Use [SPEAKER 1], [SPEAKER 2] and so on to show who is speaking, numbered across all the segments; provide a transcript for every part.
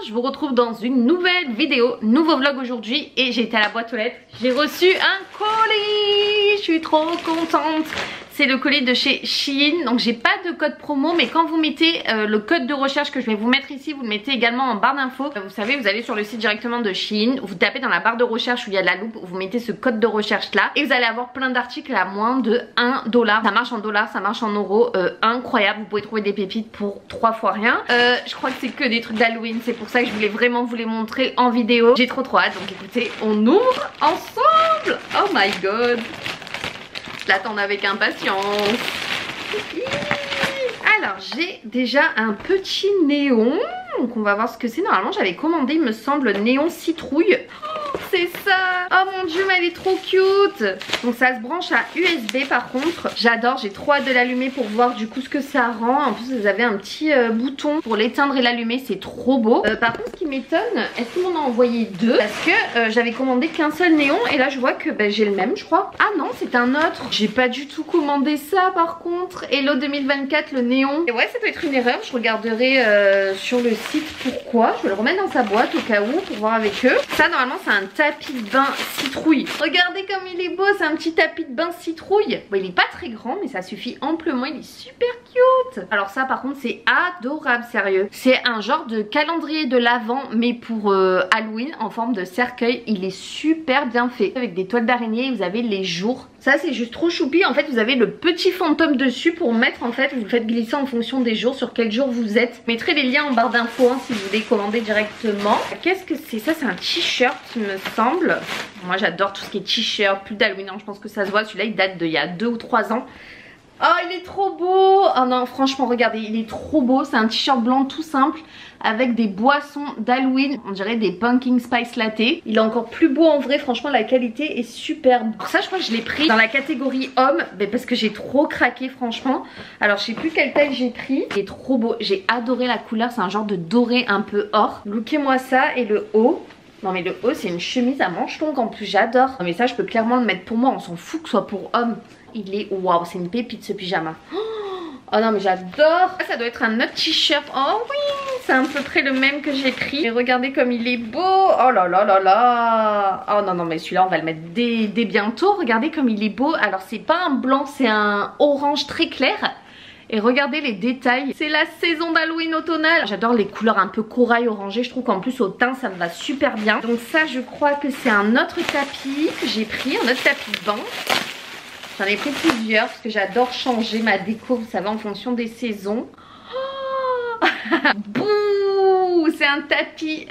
[SPEAKER 1] je vous retrouve dans une nouvelle vidéo, nouveau vlog aujourd'hui et j'ai été à la boîte aux lettres. J'ai reçu un colis, je suis trop contente. C'est le colis de chez Shein, donc j'ai pas de code promo, mais quand vous mettez le code de recherche que je vais vous mettre ici, vous le mettez également en barre d'infos. Vous savez, vous allez sur le site directement de Shein, vous tapez dans la barre de recherche où il y a la loupe, vous mettez ce code de recherche là et vous allez avoir plein d'articles à moins de 1$. Ça marche en dollars, ça marche en euros, incroyable. Vous pouvez trouver des pépites pour 3 fois rien. Je crois que c'est que des trucs d'Halloween, c'est pour ça que je voulais vraiment vous les montrer en vidéo. J'ai trop hâte, donc écoutez, on ouvre ensemble. Oh my god, je l'attends avec impatience. Alors j'ai déjà un petit néon, donc on va voir ce que c'est. Normalement j'avais commandé, il me semble, néon citrouille. C'est ça. Oh mon dieu, mais elle est trop cute. Donc ça se branche à USB par contre. J'adore, j'ai trop hâte de l'allumer pour voir du coup ce que ça rend. En plus vous avez un petit bouton pour l'éteindre et l'allumer, c'est trop beau. Par contre ce qui m'étonne, est-ce qu'on en a envoyé deux? Parce que j'avais commandé qu'un seul néon et là je vois que j'ai le même je crois. Ah non, c'est un autre. J'ai pas du tout commandé ça par contre. Hello 2024 le néon. Et ouais, ça peut être une erreur, je regarderai sur le site pourquoi. Je vais le remettre dans sa boîte au cas où pour voir avec eux. Ça normalement c'est un tapis de bain citrouille. Regardez comme il est beau, c'est un petit tapis de bain citrouille. Bon, il est pas très grand mais ça suffit amplement, il est super cute. Alors ça par contre c'est adorable, sérieux. C'est un genre de calendrier de l'Avent mais pour Halloween en forme de cercueil. Il est super bien fait avec des toiles d'araignée, vous avez les jours. Ça c'est juste trop choupi. En fait vous avez le petit fantôme dessus pour mettre, en fait vous le faites glisser en fonction des jours, sur quel jour vous êtes. Je mettrai les liens en barre d'infos si vous voulez commander directement. Qu'est-ce que c'est? Ça c'est un t-shirt il me semble. Moi j'adore tout ce qui est t-shirt, plus d'Halloween, je pense que ça se voit. Celui-là il date d'il y a 2 ou 3 ans. Oh il est trop beau. Oh non franchement regardez, il est trop beau. C'est un t-shirt blanc tout simple avec des boissons d'Halloween, on dirait des pumpkin spice latte. Il est encore plus beau en vrai, franchement la qualité est superbe. Alors ça je crois que je l'ai pris dans la catégorie homme, parce que j'ai trop craqué franchement. Alors je sais plus quelle taille j'ai pris. Il est trop beau, j'ai adoré la couleur, c'est un genre de doré un peu or. Lookez-moi ça. Et le haut, non mais le haut c'est une chemise à manches longues en plus, j'adore. Non mais ça je peux clairement le mettre pour moi, on s'en fout que ce soit pour homme. Il est waouh, c'est une pépite ce pyjama. Oh non mais j'adore. Ça doit être un autre t-shirt. Oh oui, c'est à peu près le même que j'ai pris. Et regardez comme il est beau. Oh là là là là. Oh non non mais celui-là on va le mettre dès bientôt. Regardez comme il est beau. Alors c'est pas un blanc, c'est un orange très clair. Et regardez les détails, c'est la saison d'Halloween automnale. J'adore les couleurs un peu corail orangé, je trouve qu'en plus au teint ça me va super bien. Donc ça je crois que c'est un autre tapis que j'ai pris, un autre tapis de bain. J'en ai pris plusieurs parce que j'adore changer ma déco, vous savez, en fonction des saisons. Oh bouh, c'est un tapis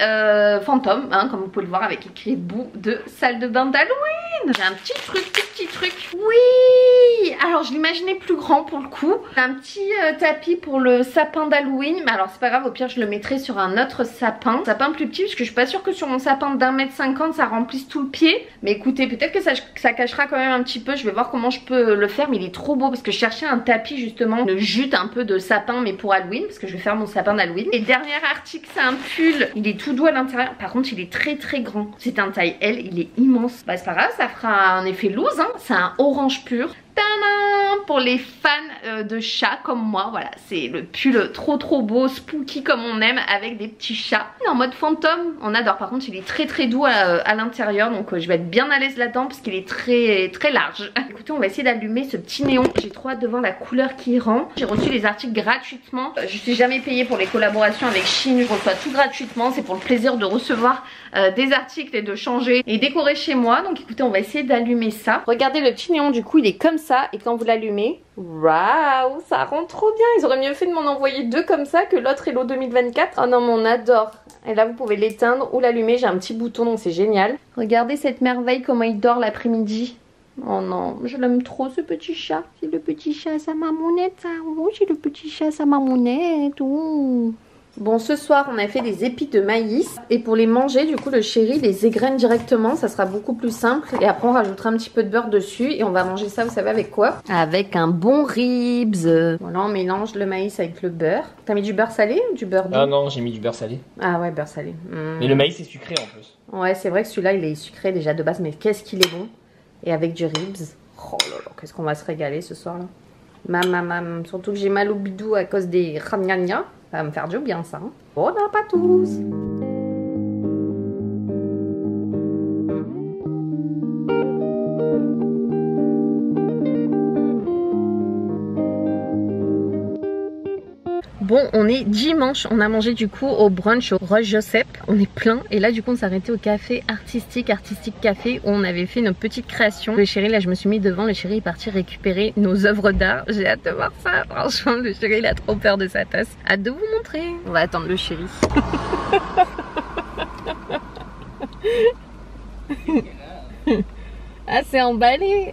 [SPEAKER 1] fantôme, hein, comme vous pouvez le voir, avec écrit bout de salle de bain d'Halloween. J'ai un petit truc, petit truc. Oui, alors je l'imaginais plus grand pour le coup. Un petit tapis pour le sapin d'Halloween. Mais alors c'est pas grave, au pire je le mettrai sur un autre sapin. Sapin plus petit parce que je suis pas sûre que sur mon sapin d'1,50 m ça remplisse tout le pied. Mais écoutez, peut-être que ça cachera quand même un petit peu. Je vais voir comment je peux le faire. Mais il est trop beau parce que je cherchais un tapis justement, une jute un peu de sapin mais pour Halloween. Parce que je vais faire mon sapin d'Halloween. Et dernier article, c'est un pull. Il est tout doux à l'intérieur. Par contre il est très très grand. C'est un taille L, il est immense. Bah c'est pas grave, ça fera un effet loose, hein. C'est un orange pur. Tadam! Pour les fans de chats comme moi, voilà, c'est le pull trop beau, spooky comme on aime, avec des petits chats. Il est en mode fantôme, on adore. Par contre il est très doux à l'intérieur, donc je vais être bien à l'aise là-dedans parce qu'il est très large. Écoutez, on va essayer d'allumer ce petit néon. J'ai trop hâte de voir la couleur qui rend. J'ai reçu les articles gratuitement. Je suis jamais payée pour les collaborations avec Shein, je reçois tout gratuitement. C'est pour le plaisir de recevoir des articles et de changer et décorer chez moi. Donc écoutez, on va essayer d'allumer ça. Regardez le petit néon, du coup il est comme ça. Et quand vous l'allumez, waouh, ça rend trop bien. Ils auraient mieux fait de m'en envoyer deux comme ça que l'autre Hello 2024. Oh non mais on adore. Et là vous pouvez l'éteindre ou l'allumer, j'ai un petit bouton donc c'est génial. Regardez cette merveille comment il dort l'après-midi. Oh non, je l'aime trop ce petit chat. C'est le petit chat à sa mamounette ça. Oh, c'est le petit chat à sa mamounette. Oh. Bon, ce soir on a fait des épis de maïs et pour les manger du coup le chéri les égrène directement, ça sera beaucoup plus simple. Et après on rajoutera un petit peu de beurre dessus et on va manger ça, vous savez avec quoi? Avec un bon ribs. Voilà, on mélange le maïs avec le beurre. T'as mis du beurre salé ou du beurre doux?
[SPEAKER 2] Ah non, j'ai mis du beurre salé.
[SPEAKER 1] Ah ouais, beurre salé.
[SPEAKER 2] Mais le maïs est sucré en plus.
[SPEAKER 1] Ouais, c'est vrai que celui-là il est sucré déjà de base, mais qu'est-ce qu'il est bon. Et avec du ribs. Oh là là, qu'est-ce qu'on va se régaler ce soir là. Mam, surtout que j'ai mal au bidou à cause des ramgna. Ça va me faire du bien ça. Hein. Bon appétit à tous. Bon, on est dimanche, on a mangé du coup au brunch au Roche Joseph. On est plein et là du coup on s'est arrêté au café artistique café où on avait fait nos petites créations. Le chéri là je me suis mis devant, le chéri est parti récupérer nos œuvres d'art. J'ai hâte de voir ça, franchement le chéri il a trop peur de sa tasse. Hâte de vous montrer. On va attendre le chéri. Ah c'est emballé.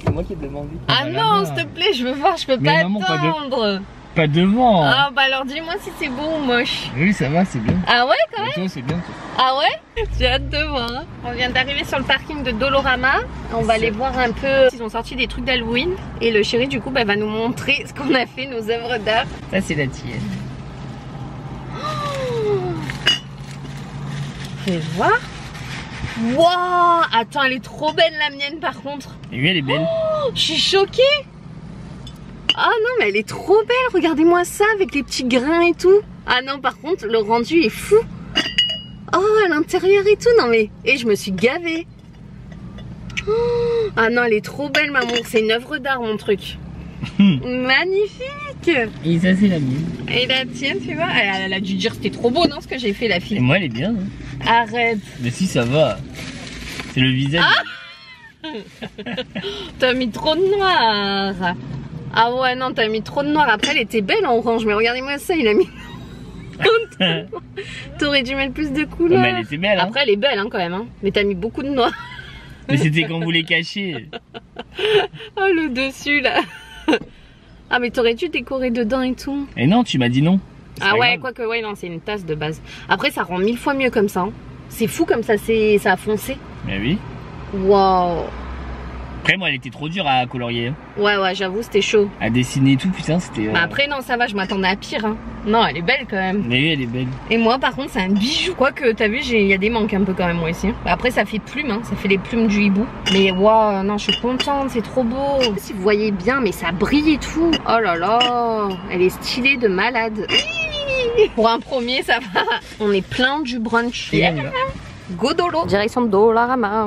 [SPEAKER 2] C'est moi qui ai demandé.
[SPEAKER 1] Ah non s'il te plaît je veux voir, je peux pas attendre.
[SPEAKER 2] Pas devant.
[SPEAKER 1] Ah bah alors dis-moi si c'est beau ou moche.
[SPEAKER 2] Oui ça va, c'est bien.
[SPEAKER 1] Ah ouais quand même.
[SPEAKER 2] Toi c'est bien.
[SPEAKER 1] Ah ouais. J'ai hâte de voir. On vient d'arriver sur le parking de Dolorama. On va aller voir un peu. Ils ont sorti des trucs d'Halloween. Et le chéri du coup bah, va nous montrer ce qu'on a fait, nos œuvres d'art.
[SPEAKER 2] Ça c'est la tienne.
[SPEAKER 1] Fais voir. Waouh. Attends elle est trop belle la mienne par contre.
[SPEAKER 2] Et oui elle est belle.
[SPEAKER 1] Oh, je suis choquée. Ah non mais elle est trop belle, regardez-moi ça avec les petits grains et tout. Ah non par contre le rendu est fou. Oh à l'intérieur et tout, non mais. Et je me suis gavée. Oh, ah non elle est trop belle maman, c'est une œuvre d'art mon truc. Magnifique.
[SPEAKER 2] Et ça c'est la mienne.
[SPEAKER 1] Et la tienne tu vois, elle a dû dire c'était trop beau non ce que j'ai fait la fille.
[SPEAKER 2] Et moi elle est bien. Hein.
[SPEAKER 1] Arrête.
[SPEAKER 2] Mais si ça va. C'est le visage.
[SPEAKER 1] Ah t'as mis trop de noir. Ah ouais non t'as mis trop de noir. Après elle était belle en orange mais regardez-moi ça il a mis. T'aurais dû mettre plus de couleurs.
[SPEAKER 2] Mais elle était belle. Hein.
[SPEAKER 1] Après elle est belle hein, quand même hein. Mais t'as mis beaucoup de noir.
[SPEAKER 2] Mais c'était quand vous les cachez.
[SPEAKER 1] Oh le dessus là. Ah mais t'aurais dû décorer dedans et tout.
[SPEAKER 2] Et non tu m'as dit non.
[SPEAKER 1] Ah ouais quoique ouais non c'est une tasse de base. Après ça rend 1000 fois mieux comme ça hein. C'est fou comme ça ça a foncé.
[SPEAKER 2] Mais oui.
[SPEAKER 1] Waouh.
[SPEAKER 2] Après moi elle était trop dure à colorier. Hein.
[SPEAKER 1] Ouais j'avoue c'était chaud.
[SPEAKER 2] À dessiner et tout putain c'était...
[SPEAKER 1] Bah après non ça va je m'attendais à pire hein. Non elle est belle quand même.
[SPEAKER 2] Mais oui elle est belle.
[SPEAKER 1] Et moi par contre c'est un bijou. Quoique t'as vu il y a des manques un peu quand même moi ici. Bah, après ça fait plume hein. Ça fait les plumes du hibou. Mais waouh non je suis contente c'est trop beau. Si vous voyez bien mais ça brille et tout. Oh là là. Elle est stylée de malade. Pour un premier ça va. On est plein du brunch.
[SPEAKER 2] Yeah.
[SPEAKER 1] Godolo. Direction de Dolorama.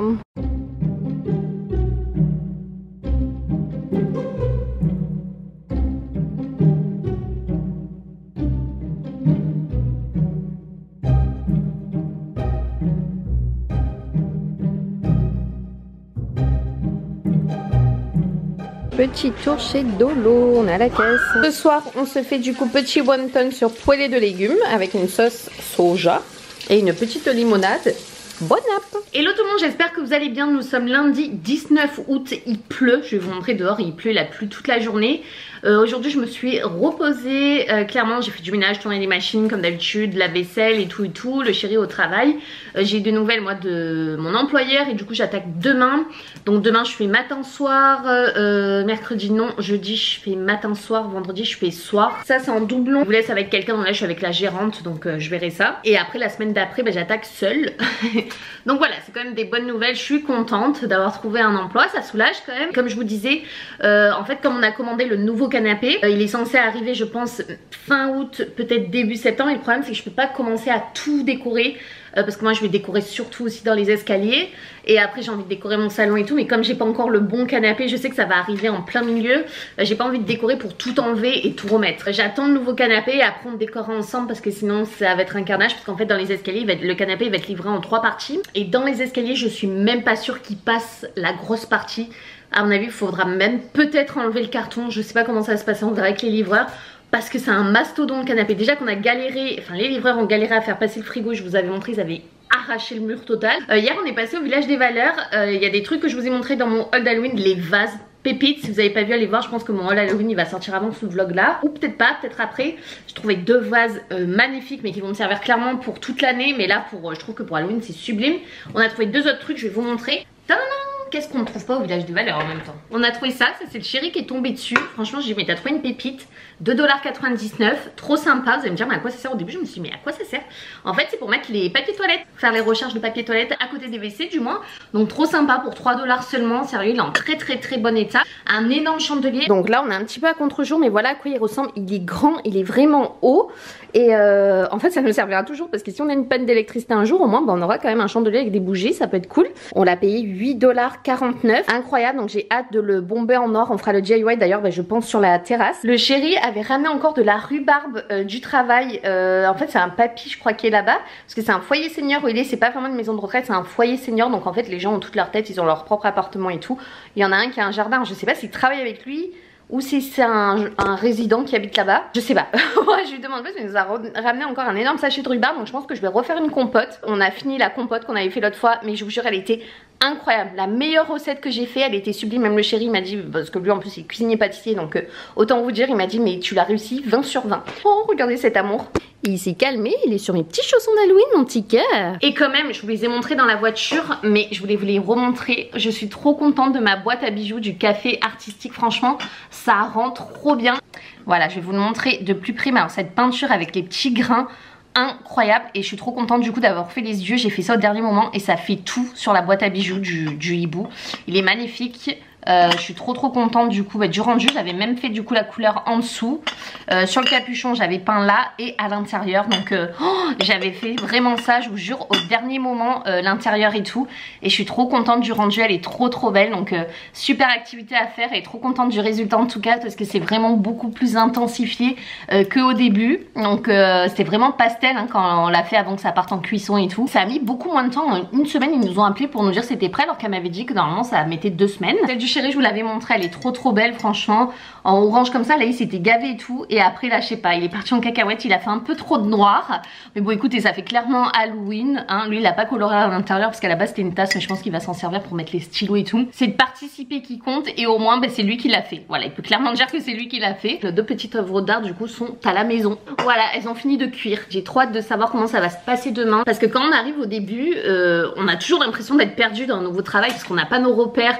[SPEAKER 1] Petit tour chez Dolo, on est à la caisse. Ce soir, on se fait du coup petit wonton sur poêlée de légumes avec une sauce soja et une petite limonade. Bon app. Hello tout le monde, j'espère que vous allez bien. Nous sommes lundi 19 août, il pleut. Je vais vous montrer dehors, il pleut, il a plu toute la journée. Aujourd'hui je me suis reposée, clairement j'ai fait du ménage, tourné les machines comme d'habitude, la vaisselle et tout, le chéri au travail. J'ai eu des nouvelles moi de mon employeur et du coup j'attaque demain. Donc demain je fais matin soir, mercredi non, jeudi je fais matin soir, vendredi je fais soir. Ça c'est en doublon, je vous laisse avec quelqu'un, donc là je suis avec la gérante donc je verrai ça. Et après la semaine d'après bah, j'attaque seule. Donc voilà c'est quand même des bonnes nouvelles, je suis contente d'avoir trouvé un emploi, ça soulage quand même. Comme je vous disais, en fait comme on a commandé le nouveau canapé, il est censé arriver je pense fin août, peut-être début septembre. Et le problème c'est que je peux pas commencer à tout décorer parce que moi je vais décorer surtout aussi dans les escaliers et après j'ai envie de décorer mon salon et tout, mais comme j'ai pas encore le bon canapé, je sais que ça va arriver en plein milieu, j'ai pas envie de décorer pour tout enlever et tout remettre. J'attends le nouveau canapé et après on décorera ensemble parce que sinon ça va être un carnage, parce qu'en fait dans les escaliers le canapé il va être livré en 3 parties et dans les escaliers je suis même pas sûre qu'il passe la grosse partie. À mon avis il faudra même peut-être enlever le carton, je sais pas comment ça va se passer, on verra avec les livreurs. Parce que c'est un mastodonte canapé. Déjà qu'on a galéré, enfin les livreurs ont galéré à faire passer le frigo, je vous avais montré, ils avaient arraché le mur total. Hier on est passé au village des valeurs, il y a des trucs que je vous ai montré dans mon haul d'Halloween, les vases pépites. Si vous n'avez pas vu, allez voir, je pense que mon haul Halloween il va sortir avant ce vlog là. Ou peut-être pas, peut-être après. Je trouvais 2 vases magnifiques mais qui vont me servir clairement pour toute l'année. Mais là je trouve que pour Halloween c'est sublime. On a trouvé 2 autres trucs, je vais vous montrer. Tadam! Qu'est-ce qu'on ne trouve pas au village des valeurs en même temps? On a trouvé ça c'est le chéri qui est tombé dessus. Franchement j'ai dit mais t'as trouvé une pépite, 2,99$, trop sympa. Vous allez me dire mais à quoi ça sert? Au début je me suis dit mais à quoi ça sert? En fait c'est pour mettre les papiers toilettes, faire les recharges de papier toilette à côté des WC du moins. Donc trop sympa pour 3$ seulement, sérieux il est en très bon état. Un énorme chandelier. Donc là on est un petit peu à contre-jour mais voilà à quoi il ressemble. Il est grand, il est vraiment haut. Et en fait ça nous servira toujours parce que si on a une panne d'électricité un jour au moins bah, on aura quand même un chandelier avec des bougies, ça peut être cool. On l'a payé 8,99$. $1,49. Incroyable, donc j'ai hâte de le bomber en or. On fera le DIY d'ailleurs, je pense sur la terrasse. Le chéri avait ramené encore de la rhubarbe du travail. En fait c'est un papy je crois qui est là-bas. Parce que c'est un foyer senior où il est, c'est pas vraiment une maison de retraite, c'est un foyer senior. Donc en fait les gens ont toute leur tête, ils ont leur propre appartement et tout. Il y en a un qui a un jardin, je sais pas s'il travaille avec lui ou si c'est un résident qui habite là-bas, je sais pas. Ouais, je lui demande pas, il nous a ramené encore un énorme sachet de rhubarbe, donc je pense que je vais refaire une compote. On a fini la compote qu'on avait fait l'autre fois, mais je vous jure elle était incroyable. La meilleure recette que j'ai fait, elle était sublime. Même le chéri m'a dit, parce que lui en plus il est cuisinier pâtissier, donc autant vous dire, il m'a dit mais tu l'as réussi 20 sur 20. Oh regardez cet amour. Il s'est calmé, il est sur mes petits chaussons d'Halloween mon petit cœur. Et quand même je vous les ai montrés dans la voiture, mais je voulais vous les remontrer. Je suis trop contente de ma boîte à bijoux du café artistique, franchement ça rend trop bien. Voilà, je vais vous le montrer de plus près. Mais alors cette peinture avec les petits grains, incroyable, et je suis trop contente du coup d'avoir fait les yeux. J'ai fait ça au dernier moment et ça fait tout sur la boîte à bijoux du hibou. Il est magnifique. Je suis trop contente du coup du rendu. J'avais même fait du coup la couleur en dessous. Sur le capuchon j'avais peint là et à l'intérieur. Donc j'avais fait vraiment ça, je vous jure, au dernier moment, l'intérieur et tout. Et je suis trop contente du rendu, elle est trop belle. Donc super activité à faire et trop contente du résultat en tout cas, parce que c'est vraiment beaucoup plus intensifié qu'au début. Donc c'était vraiment pastel hein, quand on l'a fait avant que ça parte en cuisson et tout. Ça a mis beaucoup moins de temps. En une semaine ils nous ont appelé pour nous dire c'était prêt, alors qu'elle m'avait dit que normalement ça mettait 2 semaines. Celle du chéri je vous l'avais montré, elle est trop belle franchement, en orange comme ça. Là il s'était gavé et tout, et après là je sais pas, il est parti en cacahuète, il a fait un peu trop de noir, mais bon écoutez ça fait clairement Halloween hein. Lui il a pas coloré à l'intérieur parce qu'à la base c'était une tasse, mais je pense qu'il va s'en servir pour mettre les stylos et tout. C'est de participer qui compte, et au moins c'est lui qui l'a fait. Voilà, il peut clairement dire que c'est lui qui l'a fait. Les 2 petites œuvres d'art du coup sont à la maison. Voilà, elles ont fini de cuire. J'ai trop hâte de savoir comment ça va se passer demain, parce que quand on arrive au début on a toujours l'impression d'être perdu dans un nouveau travail, parce qu'on n'a pas nos repères.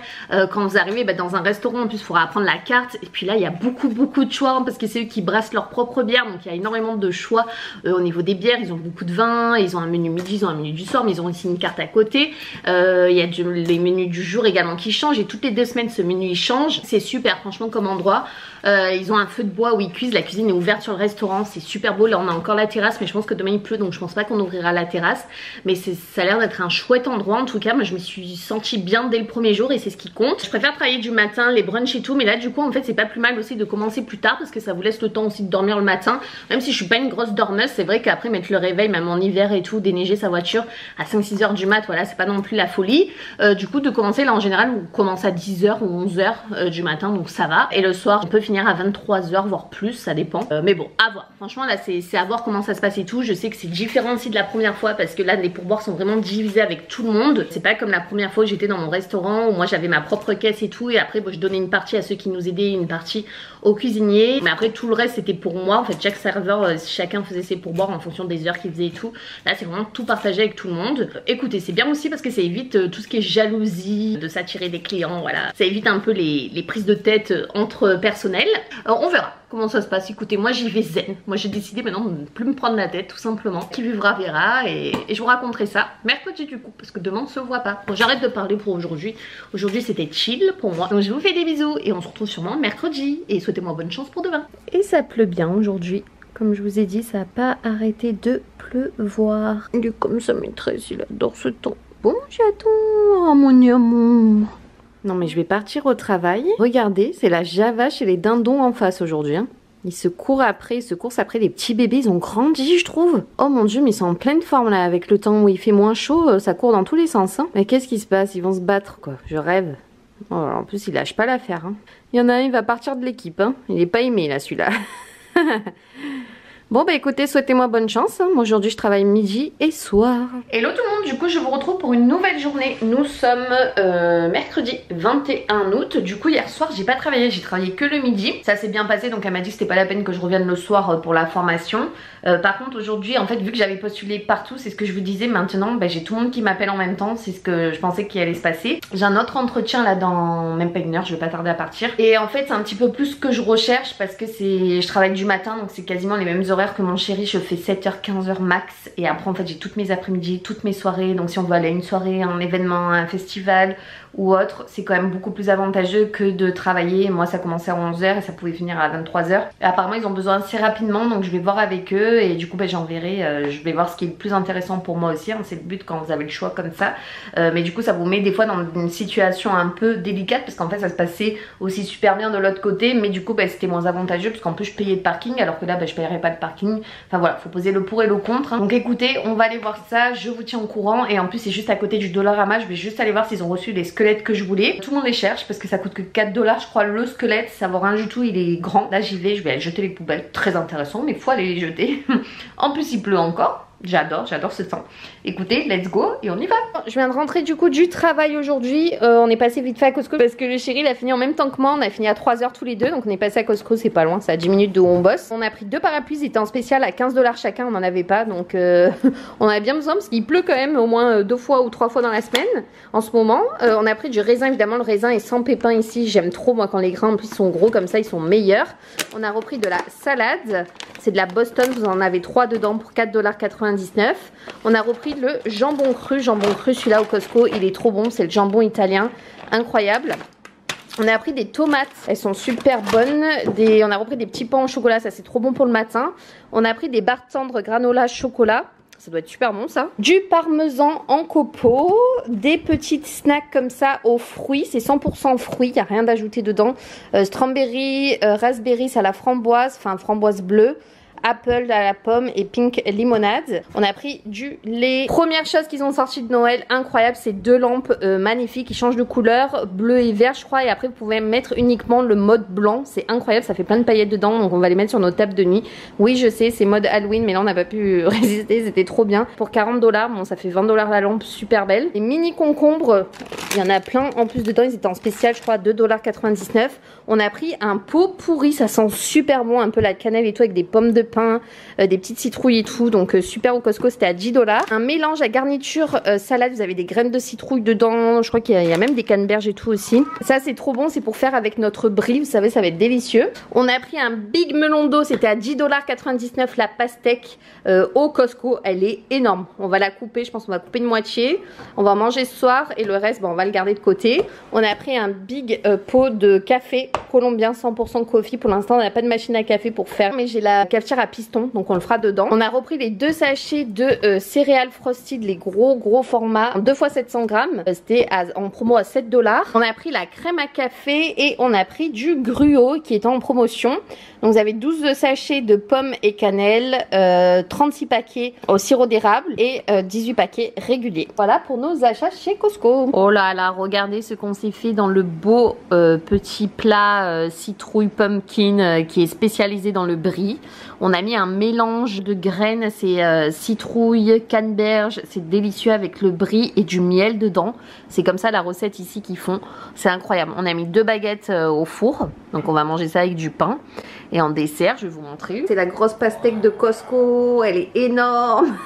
[SPEAKER 1] Quand vous arrivez dans un restaurant en plus il faudra apprendre la carte, et puis là il y a beaucoup de choix hein, parce que c'est eux qui brassent leur propre bière, donc il y a énormément de choix au niveau des bières. Ils ont beaucoup de vins, ils ont un menu midi, ils ont un menu du soir, mais ils ont aussi une carte à côté. Il y a les menus du jour également qui changent, et toutes les 2 semaines ce menu il change. C'est super franchement comme endroit. Ils ont un feu de bois où ils cuisent, la cuisine est ouverte sur le restaurant, c'est super beau. Là on a encore la terrasse, mais je pense que demain il pleut, donc je pense pas qu'on ouvrira la terrasse, mais ça a l'air d'être un chouette endroit en tout cas. Moi je me suis sentie bien dès le premier jour et c'est ce qui compte. Je préfère travailler du matin, les brunchs et tout, mais là du coup en fait c'est pas plus mal aussi de commencer plus tard, parce que ça vous laisse le temps aussi de dormir le matin. Même si je suis pas une grosse dormeuse, c'est vrai qu'après mettre le réveil même en hiver et tout, déneiger sa voiture à 5-6 heures du mat, voilà c'est pas non plus la folie. Du coup de commencer là en général on commence à 10h ou 11h du matin, donc ça va. Et le soir on peut finir à 23h voire plus, ça dépend. Mais bon à voir, franchement là c'est à voir comment ça se passe et tout. Je sais que c'est différent aussi de la première fois, parce que là les pourboires sont vraiment divisés avec tout le monde. C'est pas comme la première fois où j'étais dans mon restaurant où moi j'avais ma propre caisse et tout, et après bon, je donnais une partie à ceux qui nous aidaient, une partie aux cuisiniers, mais après tout le reste c'était pour moi. En fait chaque serveur, chacun faisait ses pourboires en fonction des heures qu'il faisait et tout. Là c'est vraiment tout partagé avec tout le monde. Écoutez c'est bien aussi parce que ça évite tout ce qui est jalousie, de s'attirer des clients, voilà. Ça évite un peu les prises de tête entre personnel. On verra comment ça se passe. Écoutez moi j'y vais zen. Moi j'ai décidé maintenant de ne plus me prendre la tête tout simplement. Qui vivra verra, et je vous raconterai ça mercredi du coup, parce que demain on se voit pas. Bon j'arrête de parler pour aujourd'hui. Aujourd'hui c'était chill pour moi. Donc je vous fais des bisous et on se retrouve sûrement mercredi, et souhaitez-moi bonne chance pour demain. Et ça pleut bien aujourd'hui. Comme je vous ai dit, ça n'a pas arrêté de pleuvoir. Il est comme sa maîtresse, il adore ce temps. Bon chaton, oh mon amour. Non mais je vais partir au travail. Regardez, c'est la Java chez les dindons en face aujourd'hui hein. Ils se courent après, ils se coursent après les petits bébés, ils ont grandi je trouve. Oh mon dieu, mais ils sont en pleine forme là, avec le temps où il fait moins chaud, ça court dans tous les sens hein. Mais qu'est-ce qui se passe? Ils vont se battre quoi, je rêve. Oh, en plus il lâche pas l'affaire hein. Il y en a un, il va partir de l'équipe hein. Il est pas aimé là celui-là. Bon bah écoutez, souhaitez-moi bonne chance hein. Moi aujourd'hui je travaille midi et soir. Hello tout le monde, du coup je vous retrouve pour une nouvelle journée. Nous sommes mercredi 21 août. Du coup hier soir j'ai pas travaillé, j'ai travaillé que le midi. Ça s'est bien passé, donc elle m'a dit que c'était pas la peine que je revienne le soir pour la formation. Par contre aujourd'hui en fait vu que j'avais postulé partout, c'est ce que je vous disais, maintenant bah, j'ai tout le monde qui m'appelle en même temps. C'est ce que je pensais qu'il allait se passer. J'ai un autre entretien là dans même pas une heure, je vais pas tarder à partir. Et en fait c'est un petit peu plus ce que je recherche, parce que je travaille du matin, donc c'est quasiment les mêmes horaires que mon chéri. Je fais 7h 15h max, et après en fait j'ai toutes mes après-midi, toutes mes soirées. Donc si on veut aller à une soirée, un événement, un festival ou autre, c'est quand même beaucoup plus avantageux que de travailler. Moi ça commençait à 11h et ça pouvait finir à 23h. Et apparemment ils ont besoin assez rapidement, donc je vais voir avec eux et du coup j'enverrai, je vais voir ce qui est le plus intéressant pour moi aussi, hein, c'est le but quand vous avez le choix comme ça. Mais du coup ça vous met des fois dans une situation un peu délicate parce qu'en fait ça se passait aussi super bien de l'autre côté, mais du coup c'était moins avantageux parce qu'en plus je payais le parking alors que là je payerais pas de parking. Enfin voilà, faut poser le pour et le contre, hein. Donc écoutez, on va aller voir ça, je vous tiens au courant. Et en plus c'est juste à côté du Dollarama, je vais juste aller voir s'ils ont reçu les squelettes que je voulais. Tout le monde les cherche parce que ça coûte que 4 $ je crois le squelette, ça vaut rien du tout, il est grand. Là j'y vais, je vais aller jeter les poubelles, très intéressant mais faut aller les jeter. En plus il pleut encore. J'adore ce temps. Écoutez, let's go et on y va. Je viens de rentrer du coup du travail aujourd'hui. On est passé vite fait à Costco parce que le chéri il a fini en même temps que moi. On a fini à 3 h tous les deux. Donc on est passé à Costco, c'est pas loin, c'est à 10 minutes de où on bosse. On a pris 2 parapluies, ils étaient en spécial à 15 $ chacun, on en avait pas. Donc on avait bien besoin parce qu'il pleut quand même au moins 2 fois ou 3 fois dans la semaine en ce moment. On a pris du raisin, évidemment le raisin est sans pépins ici. J'aime trop moi quand les grains en plus sont gros comme ça, ils sont meilleurs. On a repris de la salade. C'est de la Boston, vous en avez 3 dedans pour 4,99 $. On a repris le jambon cru celui-là au Costco, il est trop bon, c'est le jambon italien, incroyable. On a pris des tomates, elles sont super bonnes. On a repris des petits pains au chocolat, ça c'est trop bon pour le matin. On a pris des barres tendres granola chocolat. Ça doit être super bon ça. Du parmesan en copeaux. Des petites snacks comme ça aux fruits. C'est 100% fruits, il n'y a rien d'ajouté dedans. Strawberry, raspberry, c'est à la framboise, enfin framboise bleue. Apple à la pomme et pink limonade. On a pris du lait. Première chose qu'ils ont sorti de Noël, incroyable, c'est 2 lampes magnifiques qui changent de couleur, bleu et vert je crois, et après vous pouvez mettre uniquement le mode blanc. C'est incroyable, ça fait plein de paillettes dedans, donc on va les mettre sur nos tables de nuit. Oui je sais, c'est mode Halloween, mais là on n'a pas pu résister, c'était trop bien. Pour 40 $, bon ça fait 20 $ la lampe, super belle. Les mini concombres, il y en a plein en plus dedans, ils étaient en spécial je crois, 2,99 $. On a pris un pot pourri, ça sent super bon, un peu la cannelle et tout avec des pommes de pain, des petites citrouilles et tout, donc super au Costco, c'était à 10 $. Un mélange à garniture salade, vous avez des graines de citrouille dedans, je crois qu'il y a même des canneberges et tout aussi. Ça c'est trop bon, c'est pour faire avec notre brie, vous savez ça va être délicieux. On a pris un big melon d'eau, c'était à 10,99 $ la pastèque au Costco, elle est énorme. On va la couper, je pense qu'on va couper une moitié, on va manger ce soir et le reste on va le garder de côté. On a pris un big pot de café colombien 100% coffee, pour l'instant on n'a pas de machine à café pour faire, mais j'ai la cafetière à piston donc on le fera dedans. On a repris les 2 sachets de céréales frosted, les gros formats, 2 x 700 grammes, c'était en promo à 7 $. On a pris la crème à café et on a pris du gruau qui est en promotion. Donc vous avez 12 sachets de pommes et cannelle, 36 paquets au sirop d'érable et 18 paquets réguliers. Voilà pour nos achats chez Costco. Oh là là, regardez ce qu'on s'est fait dans le beau petit plat citrouille pumpkin qui est spécialisé dans le brie. On a mis un mélange de graines, c'est citrouille, canneberge, c'est délicieux avec le brie et du miel dedans. C'est comme ça la recette ici qu'ils font, c'est incroyable. On a mis 2 baguettes au four, donc on va manger ça avec du pain. Et en dessert, je vais vous montrer. C'est la grosse pastèque de Costco, elle est énorme.